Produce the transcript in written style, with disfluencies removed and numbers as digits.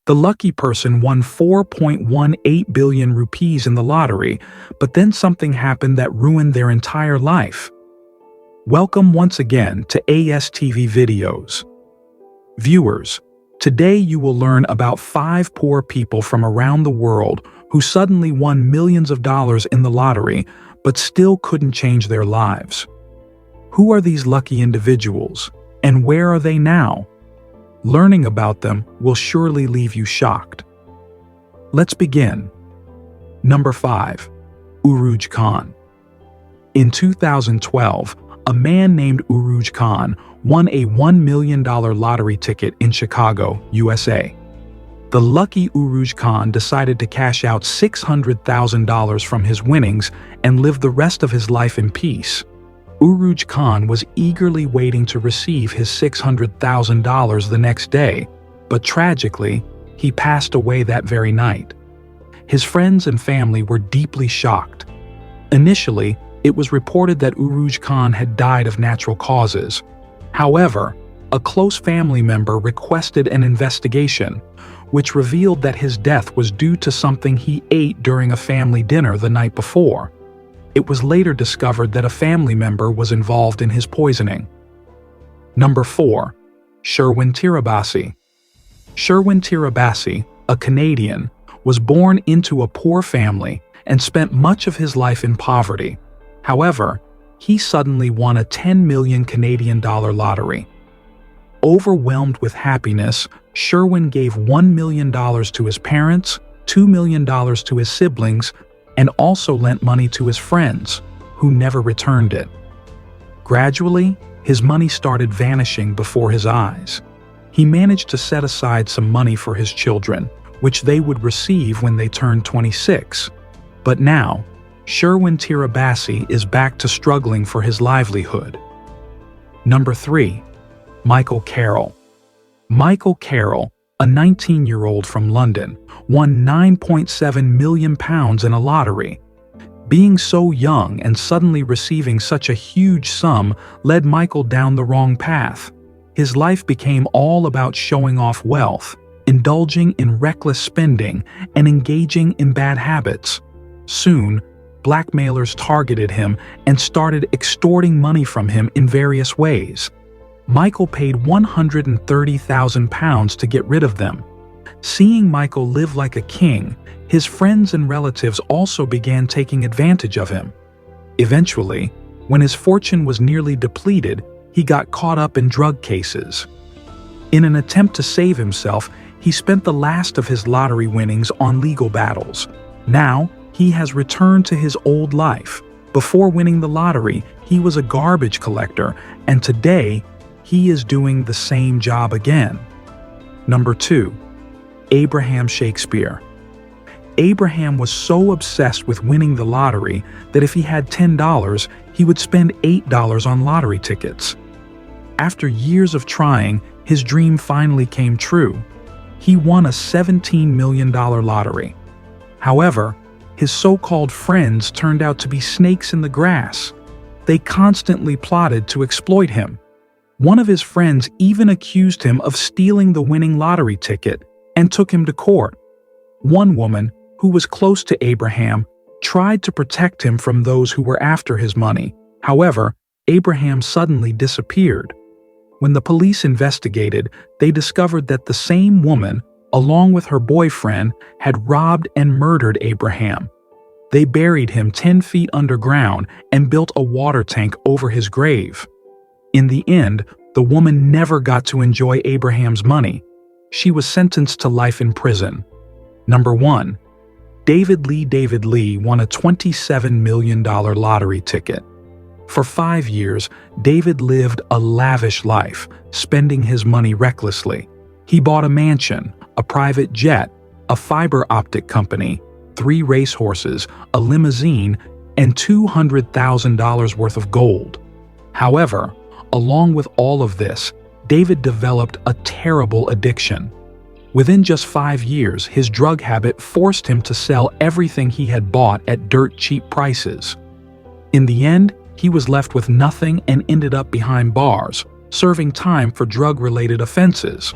The lucky person won 4.18 billion rupees in the lottery, but then something happened that ruined their entire life. Welcome once again to ASTV Videos. Viewers, today you will learn about 5 poor people from around the world who suddenly won millions of dollars in the lottery, but still couldn't change their lives. Who are these lucky individuals, and where are they now? Learning about them will surely leave you shocked. Let's begin. Number 5. Uruj Khan. In 2012, a man named Uruj Khan won a $1 million lottery ticket in Chicago, USA. The lucky Uruj Khan decided to cash out $600,000 from his winnings and live the rest of his life in peace. Uruj Khan was eagerly waiting to receive his $600,000 the next day, but tragically, he passed away that very night. His friends and family were deeply shocked. Initially, it was reported that Uruj Khan had died of natural causes. However, a close family member requested an investigation, which revealed that his death was due to something he ate during a family dinner the night before. It was later discovered that a family member was involved in his poisoning. Number 4. Sherwin Tirabassi. Sherwin Tirabassi, a Canadian, was born into a poor family and spent much of his life in poverty. However, he suddenly won a 10 million Canadian dollar lottery. Overwhelmed with happiness, Sherwin gave $1 million to his parents, $2 million to his siblings, and also lent money to his friends, who never returned it. Gradually, his money started vanishing before his eyes. He managed to set aside some money for his children, which they would receive when they turned 26. But now, Sherwin Tirabassi is back to struggling for his livelihood. Number 3. Michael Carroll. Michael Carroll, a 19-year-old from London, won £9.7 million in a lottery. Being so young and suddenly receiving such a huge sum led Michael down the wrong path. His life became all about showing off wealth, indulging in reckless spending, and engaging in bad habits. Soon, blackmailers targeted him and started extorting money from him in various ways. Michael paid £130,000 to get rid of them. Seeing Michael live like a king, his friends and relatives also began taking advantage of him. Eventually, when his fortune was nearly depleted, he got caught up in drug cases. In an attempt to save himself, he spent the last of his lottery winnings on legal battles. Now, he has returned to his old life. Before winning the lottery, he was a garbage collector, and today, he is doing the same job again. Number 2. Abraham Shakespeare. Abraham was so obsessed with winning the lottery that if he had $10, he would spend $8 on lottery tickets. After years of trying, his dream finally came true. He won a $17 million lottery. However, his so-called friends turned out to be snakes in the grass. They constantly plotted to exploit him. One of his friends even accused him of stealing the winning lottery ticket and took him to court. One woman, who was close to Abraham, tried to protect him from those who were after his money. However, Abraham suddenly disappeared. When the police investigated, they discovered that the same woman, along with her boyfriend, had robbed and murdered Abraham. They buried him 10 feet underground and built a water tank over his grave. In the end, the woman never got to enjoy Abraham's money. She was sentenced to life in prison. Number 1. David Lee won a $27 million lottery ticket. For 5 years, David lived a lavish life, spending his money recklessly. He bought a mansion, a private jet, a fiber optic company, 3 racehorses, a limousine, and $200,000 worth of gold. However, along with all of this, David developed a terrible addiction. Within just 5 years, his drug habit forced him to sell everything he had bought at dirt cheap prices. In the end, he was left with nothing and ended up behind bars, serving time for drug-related offenses.